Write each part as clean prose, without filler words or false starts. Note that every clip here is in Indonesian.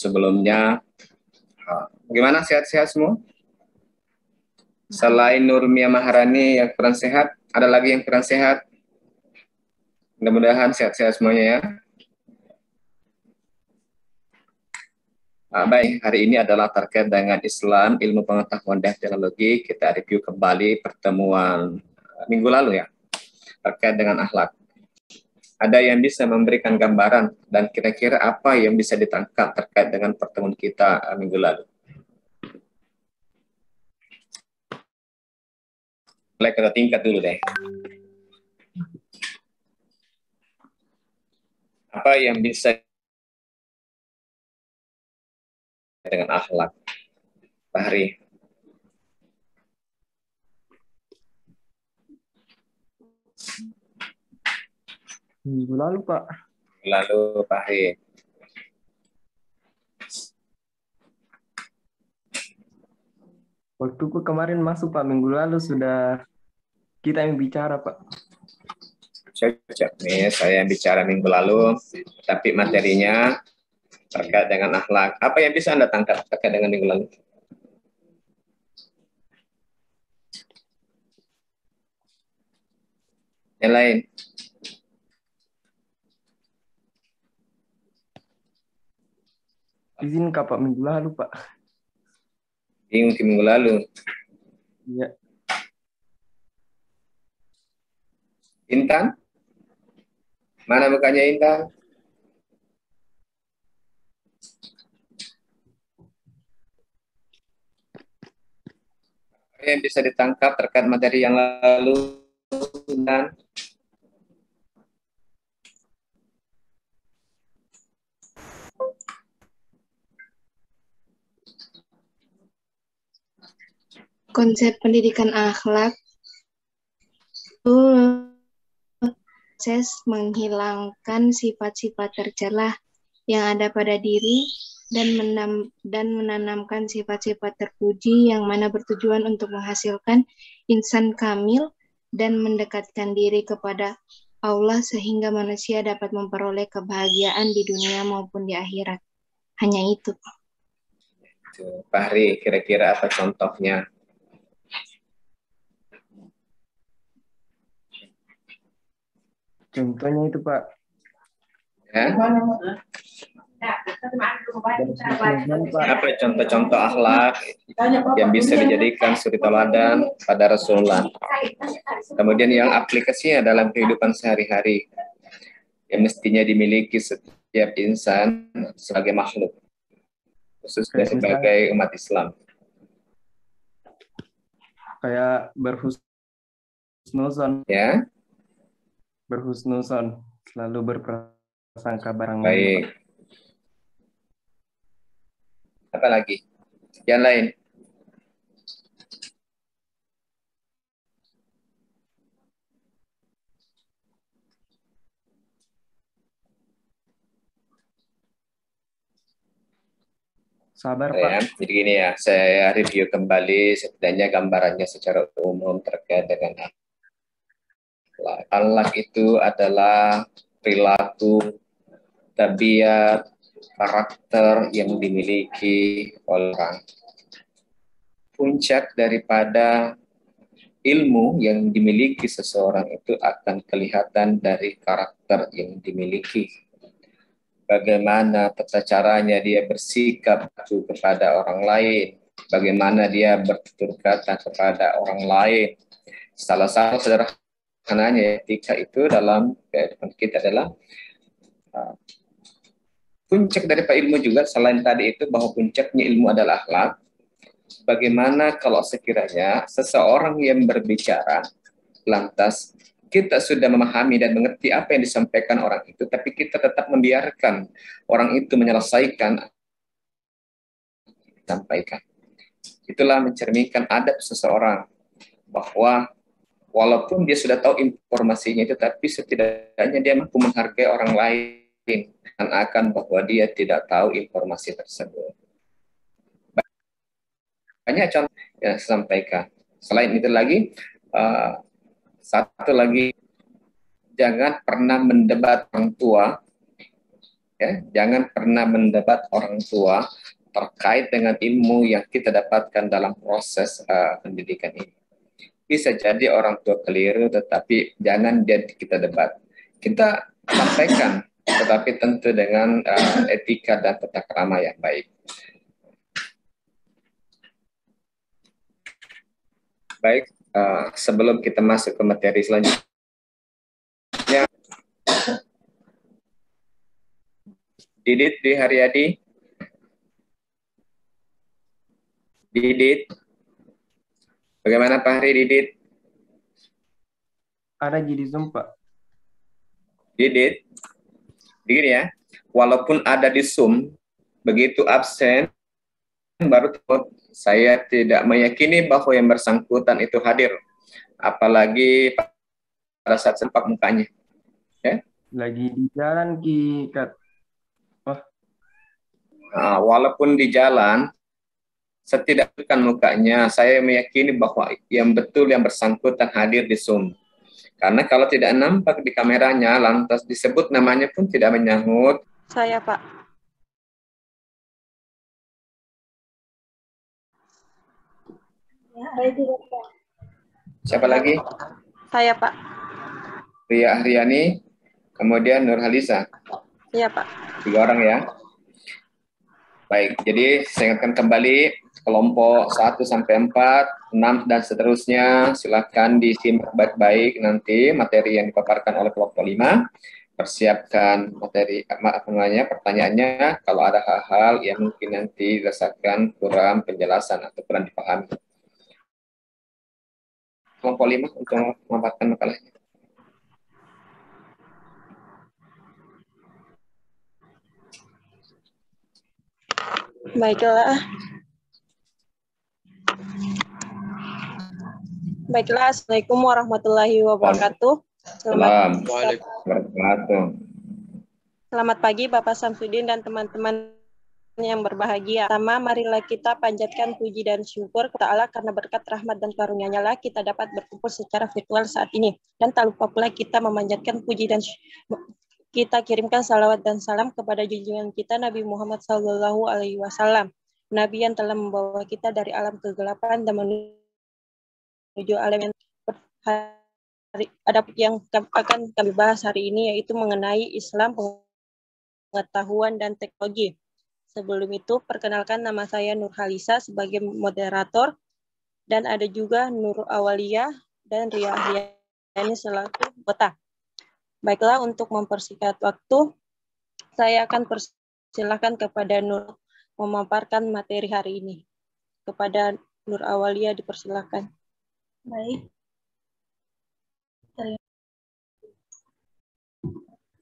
sebelumnya. Gimana, sehat-sehat semua? Selain Nurmia Maharani yang kurang sehat, ada lagi yang kurang sehat? Mudah-mudahan sehat-sehat semuanya ya. Baik, hari ini adalah terkait dengan Islam, ilmu pengetahuan dan teknologi. Kita review kembali pertemuan minggu lalu ya, terkait dengan akhlak. Ada yang bisa memberikan gambaran dan kira-kira apa yang bisa ditangkap terkait dengan pertemuan kita minggu lalu? Mulai kita tingkat dulu deh. Apa yang bisa dengan akhlak? Pak Hari. Minggu lalu, Pak. Lalu Pak Hari. Waktu kemarin masuk, Pak. Minggu lalu sudah kita yang bicara, Pak. Nih, saya yang bicara minggu lalu, tapi materinya terkait dengan akhlak. Apa yang bisa Anda tangkap terkait dengan minggu lalu? Yang lain? Izin Pak minggu lalu, Pak. Minggu lalu? Iya. Intan? Mana mukanya Intan? Apa yang bisa ditangkap terkait materi yang lalu, Intan? Konsep pendidikan akhlak itu proses menghilangkan sifat-sifat tercela yang ada pada diri dan menanamkan sifat-sifat terpuji yang mana bertujuan untuk menghasilkan insan kamil dan mendekatkan diri kepada Allah sehingga manusia dapat memperoleh kebahagiaan di dunia maupun di akhirat. Hanya itu. Pak Hari, kira-kira apa contohnya? Contohnya itu, Pak. Ya? Apa contoh-contoh akhlak yang bisa dijadikan suri teladan pada Rasulullah? Kemudian yang aplikasinya dalam kehidupan sehari-hari yang mestinya dimiliki setiap insan sebagai makhluk, khususnya sebagai umat Islam. Kayak berhusnuzon. Ya. Berhusnuzon, selalu berprasangka barang. Baik. Apa lagi? Yang lain? Sabar, ya, Pak. Jadi gini ya, saya review kembali setidaknya gambarannya secara umum terkait dengan akhlak. Akhlak itu adalah perilaku, tabiat, karakter yang dimiliki oleh orang. Puncak daripada ilmu yang dimiliki seseorang itu akan kelihatan dari karakter yang dimiliki. Bagaimana tata caranya dia bersikap kepada orang lain, bagaimana dia bertutur kata kepada orang lain. Salah satu sederhananya etika itu dalam kehidupan kita adalah puncak daripada ilmu juga. Selain tadi itu bahwa puncaknya ilmu adalah akhlak. Bagaimana kalau sekiranya seseorang yang berbicara lantas kita sudah memahami dan mengerti apa yang disampaikan orang itu, tapi kita tetap membiarkan orang itu menyelesaikan sampaikan. Itulah mencerminkan adab seseorang, bahwa walaupun dia sudah tahu informasinya itu, tapi setidaknya dia mampu menghargai orang lain dan akan bahwa dia tidak tahu informasi tersebut. Banyak contoh yang saya sampaikan. Selain itu lagi, satu lagi, jangan pernah mendebat orang tua, Ya, jangan pernah mendebat orang tua terkait dengan ilmu yang kita dapatkan dalam proses pendidikan ini. Bisa jadi orang tua keliru, tetapi jangan jadi kita debat. Kita sampaikan, tetapi tentu dengan etika dan tata krama yang baik. Baik, sebelum kita masuk ke materi selanjutnya, Didit Dwi Haryadi. Didit. Bagaimana Pak Hari, Didit? Ada jadi Zoom, Pak. Didit. Begini ya, walaupun ada di Zoom, begitu absen, baru saya tidak meyakini bahwa yang bersangkutan itu hadir. Apalagi pada saat sempak mukanya. Ya? Lagi di jalan, Ki. Nah, walaupun di jalan, setidaknya mukanya, saya meyakini bahwa yang betul yang bersangkutan hadir di Zoom. Karena kalau tidak nampak di kameranya, lantas disebut namanya pun tidak menyangkut. Saya, Pak. Siapa lagi? Saya, Pak. Ria Aryani, kemudian Nur Halisa. Iya, Pak. 3 orang ya. Baik, jadi saya ingatkan kembali kelompok 1 sampai 4, 6 dan seterusnya, silakan disimak baik-baik nanti materi yang dipaparkan oleh kelompok 5. Persiapkan materi pertanyaannya kalau ada hal-hal yang mungkin nanti dirasakan kurang penjelasan atau kurang dipahami. Kelompok 5 untuk memaparkan makalahnya. Baiklah, Assalamualaikum warahmatullahi wabarakatuh. Selamat pagi Bapak Samsudin dan teman-teman yang berbahagia. Pertama, marilah kita panjatkan puji dan syukur kepada Allah karena berkat rahmat dan karunia-Nya lah kita dapat berkumpul secara virtual saat ini. Dan tak lupa pula kita memanjatkan puji dan kita kirimkan salawat dan salam kepada junjungan kita Nabi Muhammad SAW. Nabi yang telah membawa kita dari alam kegelapan dan menuju alam yang ada yang akan kami bahas hari ini, yaitu mengenai Islam, pengetahuan, dan teknologi. Sebelum itu, perkenalkan nama saya Nur Halisa sebagai moderator, dan ada juga Nur Awalia dan Ria Aryani selaku anggota. Baiklah, untuk mempersingkat waktu, saya akan persilahkan kepada Nur memaparkan materi hari ini. Kepada Nur Awalia dipersilakan. Baik.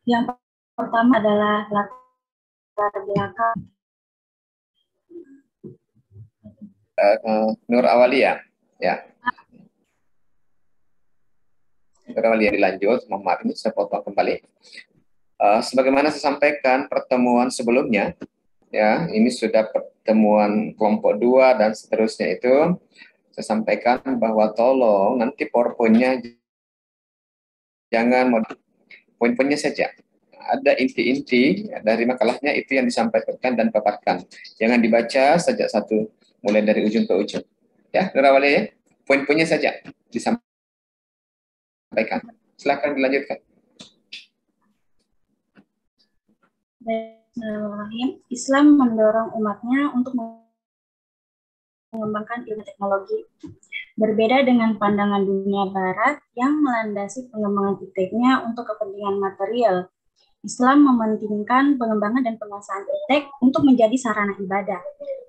Yang pertama adalah latar belakang. Nur Awalia, ya. Nur Awalia dilanjut, mohon maaf ini saya potong kembali. Sebagaimana saya sampaikan pertemuan sebelumnya, ya, ini sudah pertemuan kelompok 2 dan seterusnya itu, saya sampaikan bahwa tolong nanti PowerPoint-nya jangan poin-poinnya saja. Ada inti-inti dari makalahnya itu yang disampaikan dan paparkan. Jangan dibaca sejak satu, mulai dari ujung ke ujung. Ya, Nur Awalia, ya? Poin-poinnya saja disampaikan. Silakan dilanjutkan. Bismillahirrahmanirrahim. Islam mendorong umatnya untuk mengembangkan ilmu teknologi. Berbeda dengan pandangan dunia barat yang melandasi pengembangan ipteknya untuk kepentingan material, Islam mementingkan pengembangan dan penguasaan iptek untuk menjadi sarana ibadah.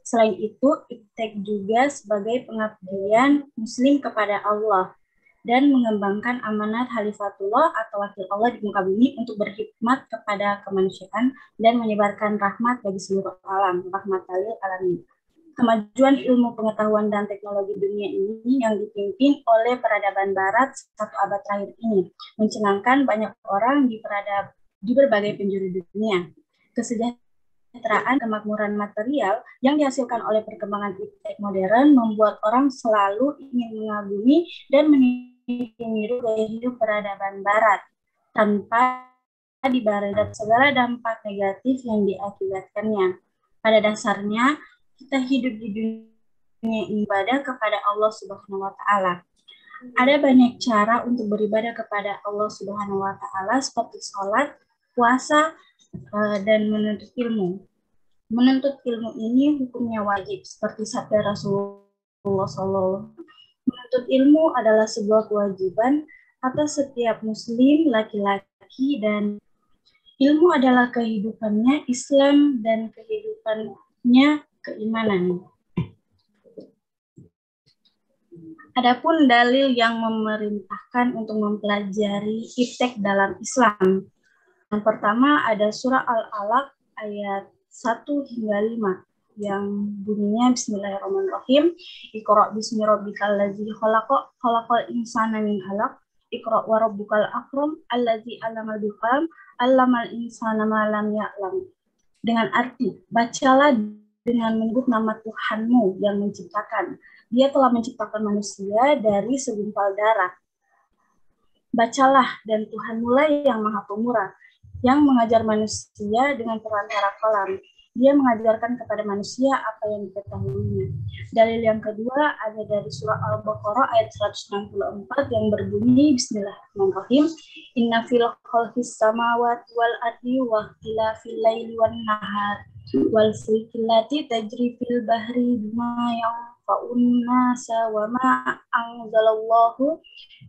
Selain itu, iptek juga sebagai pengabdian Muslim kepada Allah dan mengembangkan amanat Khalifatullah atau wakil Allah di muka bumi untuk berkhidmat kepada kemanusiaan dan menyebarkan rahmat bagi seluruh alam, rahmatan lil alamin. Kemajuan ilmu pengetahuan dan teknologi dunia ini yang dipimpin oleh peradaban barat 1 abad terakhir ini mencengangkan banyak orang di berbagai penjuru dunia. Kesejahteraan, kemakmuran material yang dihasilkan oleh perkembangan iptek modern membuat orang selalu ingin mengagumi dan meniru gaya hidup peradaban barat tanpa dibarengi dan segala dampak negatif yang diakibatkannya. Pada dasarnya, kita hidup di dunia ibadah kepada Allah Subhanahu wa Ta'ala. Ada banyak cara untuk beribadah kepada Allah Subhanahu wa Ta'ala, seperti sholat, puasa, dan menuntut ilmu. Menuntut ilmu ini hukumnya wajib, seperti sabda Rasulullah SAW. Menuntut ilmu adalah sebuah kewajiban atas setiap muslim, laki-laki, dan ilmu adalah kehidupannya, Islam, dan kehidupannya keimanan. Adapun dalil yang memerintahkan untuk mempelajari iptek dalam Islam. Yang pertama ada surah Al-Alaq ayat 1 hingga 5 yang bunyinya Bismillahirrahmanirrahim. Iqra' bismi rabbikal ladzi khalaq, khalaqal insana min 'alaq. Iqra' wa rabbukal akram allazi 'allama bil qalam, 'allamal insana ma lam ya'lam. Dengan arti, bacalah dengan menyebut nama Tuhanmu yang menciptakan. Dia telah menciptakan manusia dari segumpal darah. Bacalah, dan Tuhanmu lah yang Maha Pemurah, yang mengajar manusia dengan perantara qalam. Dia mengajarkan kepada manusia apa yang diketahuinya. Dalil yang kedua ada dari surah Al-Baqarah ayat 164 yang berbunyi Bismillahirrahmanirrahim. Inna fil khalqis samawati wal ardi wa ikhtilafil laili wan nahar wal fulki allati tajri fil bahri bima yanfa'un nasa wa ma anzalallahu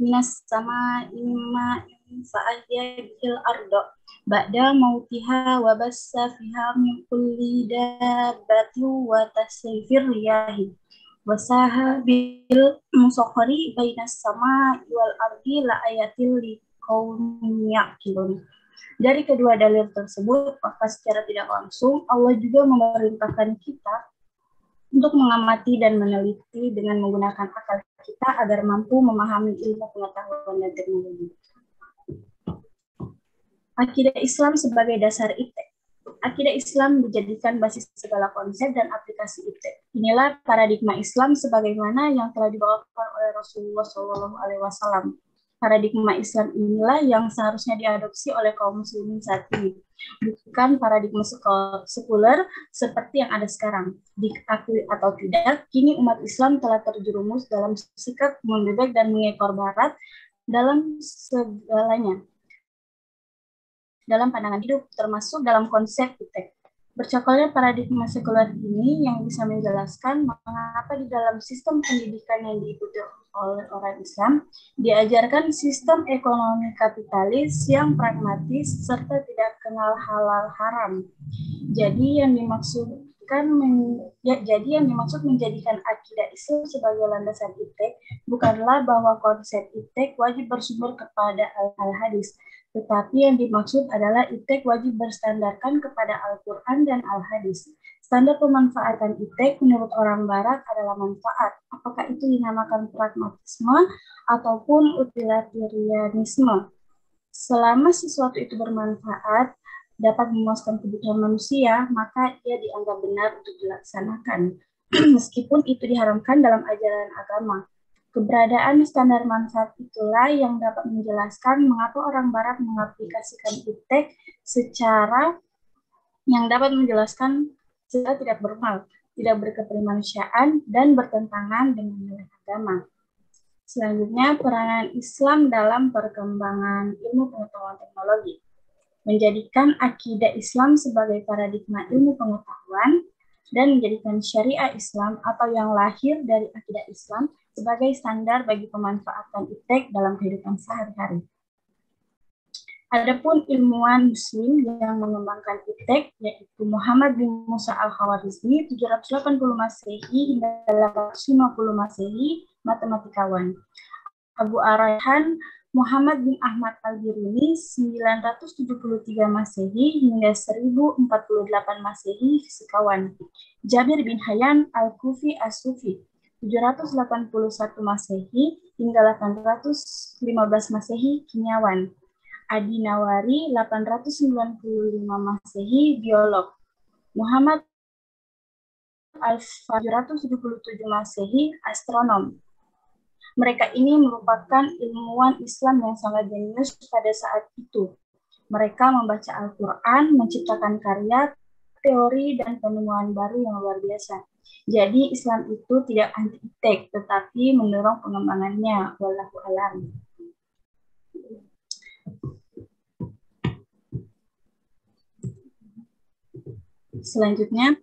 minas samaa'i ma'in fa'ahya bihil arda ba'da mautiha wa bassa fiha min kulli dabbatin wa tasrifir riyahi wa sahabil musakhkhari bainas samaa'i wal ardi la ayatil liqaumin ya'qilun. Dari kedua dalil tersebut, maka secara tidak langsung Allah juga memerintahkan kita untuk mengamati dan meneliti dengan menggunakan akal kita agar mampu memahami ilmu pengetahuan dan teknologi. Akidah Islam sebagai dasar iptek. Akidah Islam dijadikan basis segala konsep dan aplikasi iptek. Inilah paradigma Islam sebagaimana yang telah dibawakan oleh Rasulullah SAW. Paradigma Islam inilah yang seharusnya diadopsi oleh kaum muslimin saat ini, bukan paradigma sekuler seperti yang ada sekarang. Diakui atau tidak, kini umat Islam telah terjerumus dalam sikap membebek dan mengekor Barat dalam segalanya, dalam pandangan hidup, termasuk dalam konsep iptek. Bercakolnya paradigma sekuler ini yang bisa menjelaskan mengapa di dalam sistem pendidikan yang diikuti oleh orang Islam diajarkan sistem ekonomi kapitalis yang pragmatis serta tidak kenal halal haram. Jadi yang dimaksud menjadikan akidah Islam sebagai landasan iptek bukanlah bahwa konsep iptek wajib bersumber kepada al-hadis, tetapi yang dimaksud adalah iptek wajib berstandarkan kepada Al-Quran dan Al-Hadis. Standar pemanfaatan iptek menurut orang Barat adalah manfaat. Apakah itu dinamakan pragmatisme ataupun utilitarianisme? Selama sesuatu itu bermanfaat, dapat memuaskan kebutuhan manusia, maka ia dianggap benar untuk dilaksanakan, meskipun itu diharamkan dalam ajaran agama. Keberadaan standar manfaat itulah yang dapat menjelaskan mengapa orang Barat mengaplikasikan iptek secara yang dapat menjelaskan secara tidak bermoral, tidak berkemanusiaan, dan bertentangan dengan nilai agama. Selanjutnya, peranan Islam dalam perkembangan ilmu pengetahuan teknologi. Menjadikan akidah Islam sebagai paradigma ilmu pengetahuan dan menjadikan syariah Islam atau yang lahir dari akidah Islam sebagai standar bagi pemanfaatan iptek dalam kehidupan sehari-hari. Adapun ilmuwan muslim yang mengembangkan iptek yaitu Muhammad bin Musa al-Khawarizmi 780 Masehi hingga 850 Masehi, matematikawan. Abu Arayhan Muhammad bin Ahmad al-Biruni 973 Masehi hingga 1048 Masehi, fisikawan. Jabir bin Hayyan al-Kufi as-Sufi 781 Masehi hingga 815 Masehi, kimiawan. Adi Nawari 895 Masehi, biolog. Muhammad al-777 Masehi, astronom. Mereka ini merupakan ilmuwan Islam yang sangat jenius pada saat itu. Mereka membaca Al-Quran, menciptakan karya, teori, dan penemuan baru yang luar biasa. Jadi Islam itu tidak anti iptek, tetapi mendorong pengembangannya. Wallahu a'lam. Selanjutnya,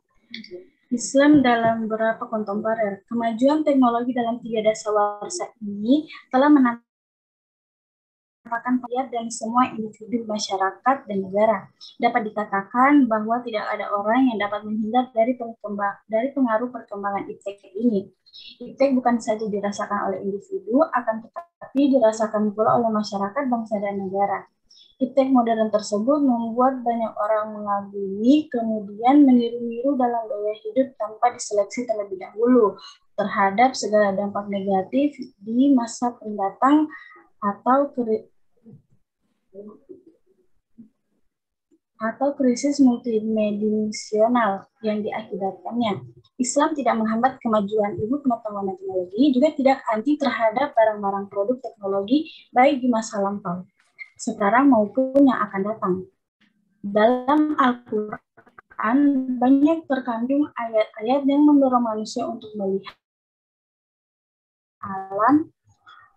Islam dalam beberapa kontemporer. Kemajuan teknologi dalam 3 dasawarsa ini telah menampakkan rakyat dan semua individu masyarakat dan negara. Dapat dikatakan bahwa tidak ada orang yang dapat menghindar dari pengaruh perkembangan iptek ini. Iptek bukan saja dirasakan oleh individu, akan tetapi dirasakan pula oleh masyarakat, bangsa, dan negara. Iptek modern tersebut membuat banyak orang mengagumi, kemudian meniru-niru dalam gaya hidup tanpa diseleksi terlebih dahulu terhadap segala dampak negatif di masa pendatang atau krisis multidimensional yang diakibatkannya. Islam tidak menghambat kemajuan ilmu pengetahuan dan teknologi, juga tidak anti terhadap barang-barang produk teknologi baik di masa lampau, sekarang maupun yang akan datang. Dalam Al-Quran banyak terkandung ayat-ayat yang mendorong manusia untuk melihat alam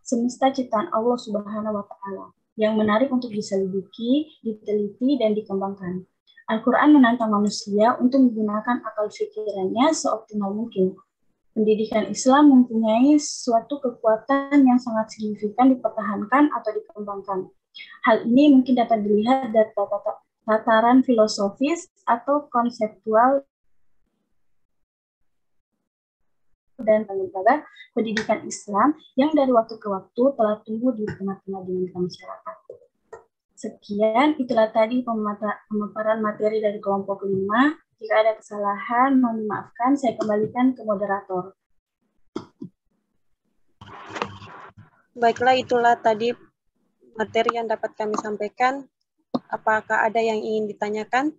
semesta ciptaan Allah Subhanahu wa Ta'ala yang menarik untuk diselidiki, diteliti, dan dikembangkan. Al-Quran menantang manusia untuk menggunakan akal pikirannya seoptimal mungkin. Pendidikan Islam mempunyai suatu kekuatan yang sangat signifikan dipertahankan atau dikembangkan. Hal ini mungkin dapat dilihat dari tataran filosofis atau konseptual dan lembaga pendidikan Islam yang dari waktu ke waktu telah tumbuh di tengah-tengah dinamika masyarakat. Sekian, itulah tadi pemaparan materi dari kelompok 5. Jika ada kesalahan, mohon dimaafkan, saya kembalikan ke moderator. Baiklah, itulah tadi materi yang dapat kami sampaikan. Apakah ada yang ingin ditanyakan?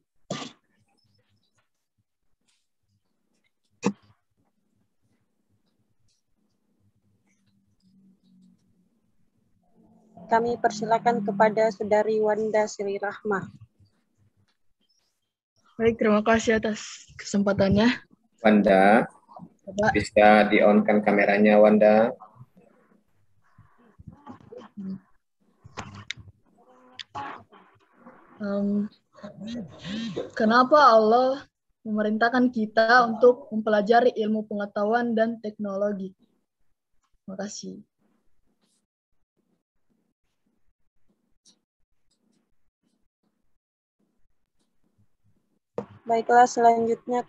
Kami persilakan kepada Saudari Wanda Sri Rahmah. Baik, terima kasih atas kesempatannya. Wanda, bisa di-on-kan kameranya, Wanda. Kenapa Allah memerintahkan kita untuk mempelajari ilmu pengetahuan dan teknologi? Terima kasih. Baiklah, selanjutnya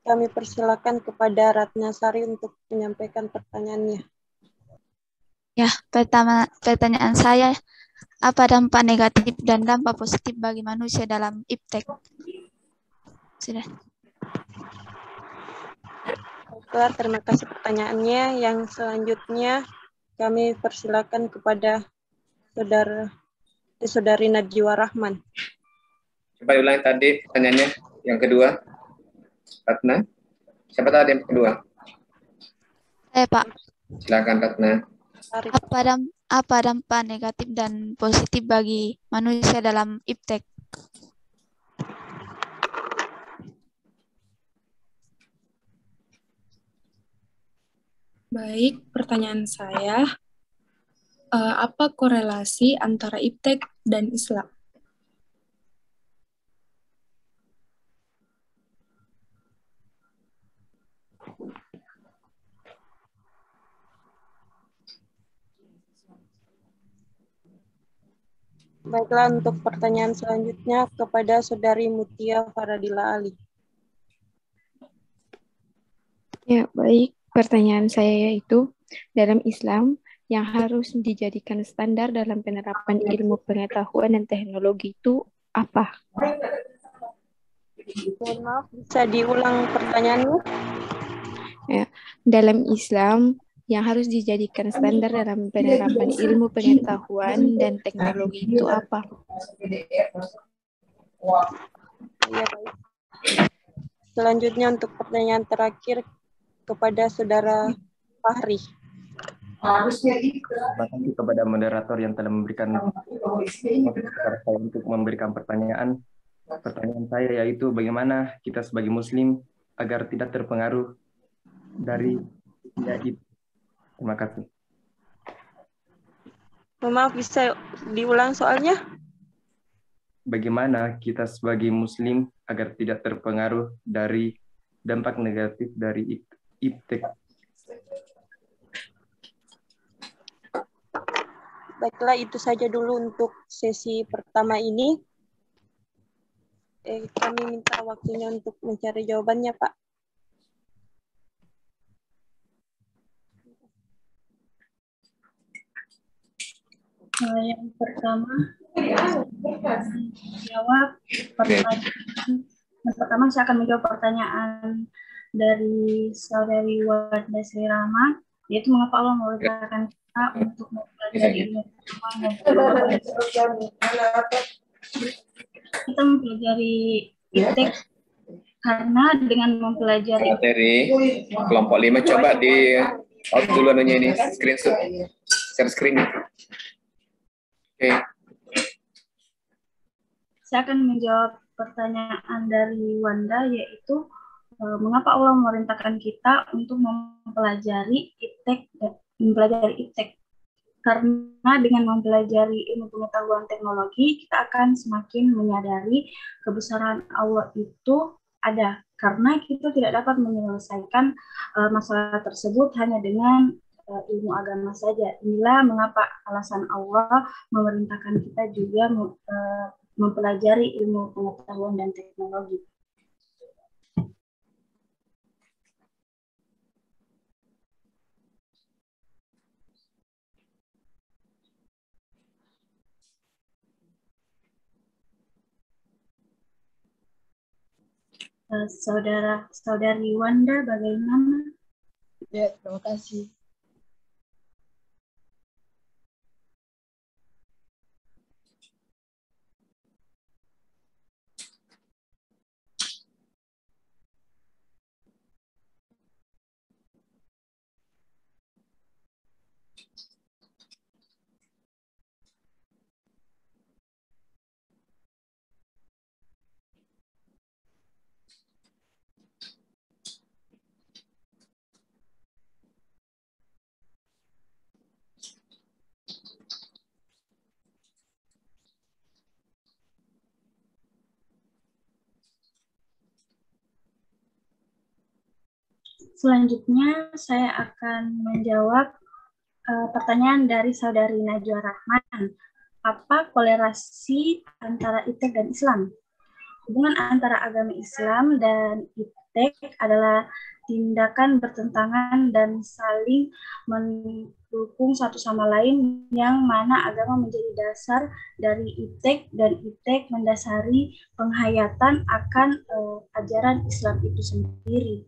kami persilakan kepada Ratna Sari untuk menyampaikan pertanyaannya. Ya, pertanyaan saya, apa dampak negatif dan dampak positif bagi manusia dalam iptek? Sudah. Baiklah, terima kasih pertanyaannya. Yang selanjutnya kami persilakan kepada Saudari Najwa Rahman. Coba ulang tadi pertanyaannya, yang kedua. Ratna, siapa tadi yang kedua? Saya, Pak. Silakan, Ratna. Apa dampak negatif dan positif bagi manusia dalam iptek? Baik, pertanyaan saya, apa korelasi antara iptek dan Islam? Baiklah, untuk pertanyaan selanjutnya kepada Saudari Mutia Faradila Ali. Ya, baik. Pertanyaan saya yaitu, dalam Islam yang harus dijadikan standar dalam penerapan ilmu pengetahuan dan teknologi itu apa? Mohon maaf, bisa diulang pertanyaannya? Ya, dalam Islam yang harus dijadikan standar dalam penerapan ilmu pengetahuan dan teknologi itu apa? Ya, baik. Selanjutnya untuk pertanyaan terakhir kepada Saudara Fahri. Terima kasih kepada moderator yang telah memberikan kepada saya untuk memberikan pertanyaan. Pertanyaan saya yaitu bagaimana kita sebagai Muslim agar tidak terpengaruh dari dunia itu. Terima kasih. Maaf, bisa diulang soalnya? Bagaimana kita sebagai Muslim agar tidak terpengaruh dari dampak negatif dari iptek. Baiklah, itu saja dulu untuk sesi pertama ini. Kami minta waktunya untuk mencari jawabannya, Pak. Yang pertama, jawab pertanyaan. Yang pertama, saya akan menjawab pertanyaan dari saudari Wanda Sri Rama, yaitu mengapa Allah memerintahkan kita untuk mempelajari ilmu pengetahuan dan teknologi. Kita mempelajari iptek karena dengan mempelajari materi kelompok 5 coba di out dulu anunya ini screenshot share screen. Oke. Saya akan menjawab pertanyaan dari Wanda, yaitu mengapa Allah memerintahkan kita untuk mempelajari iptek. Karena dengan mempelajari ilmu pengetahuan teknologi, kita akan semakin menyadari kebesaran Allah itu ada. Karena kita tidak dapat menyelesaikan masalah tersebut hanya dengan ilmu agama saja. Inilah mengapa alasan Allah memerintahkan kita juga mempelajari ilmu pengetahuan dan teknologi. Saudari Wanda, bagaimana? Ya, terima kasih. Selanjutnya, saya akan menjawab pertanyaan dari saudari Najwa Rahman. Apa kolerasi antara iptek dan Islam? Hubungan antara agama Islam dan iptek adalah tindakan bertentangan dan saling mendukung satu sama lain, yang mana agama menjadi dasar dari iptek dan iptek mendasari penghayatan akan ajaran Islam itu sendiri.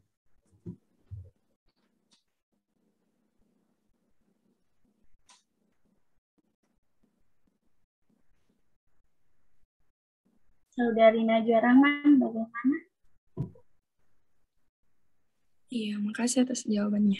Saudari Najwa Rahman, bagaimana? Iya, makasih atas jawabannya.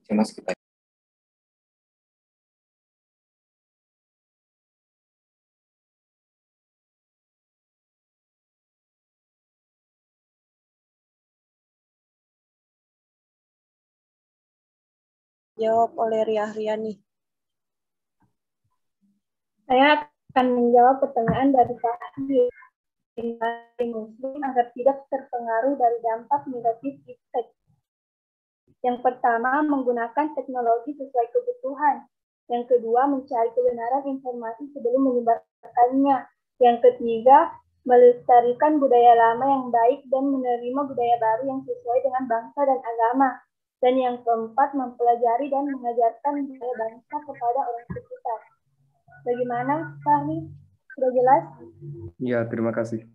Mas kita Jawab oleh Ria Riani. Saya akan menjawab pertanyaan dari Fahri. Muslim agar tidak terpengaruh dari dampak negatif iptek. Yang pertama, menggunakan teknologi sesuai kebutuhan. Yang kedua, mencari kebenaran informasi sebelum menyebarkannya. Yang ketiga, melestarikan budaya lama yang baik dan menerima budaya baru yang sesuai dengan bangsa dan agama. Dan yang keempat, mempelajari dan mengajarkan budaya bangsa kepada orang sekitar. Bagaimana, Fahri? Sudah jelas? Ya, terima kasih.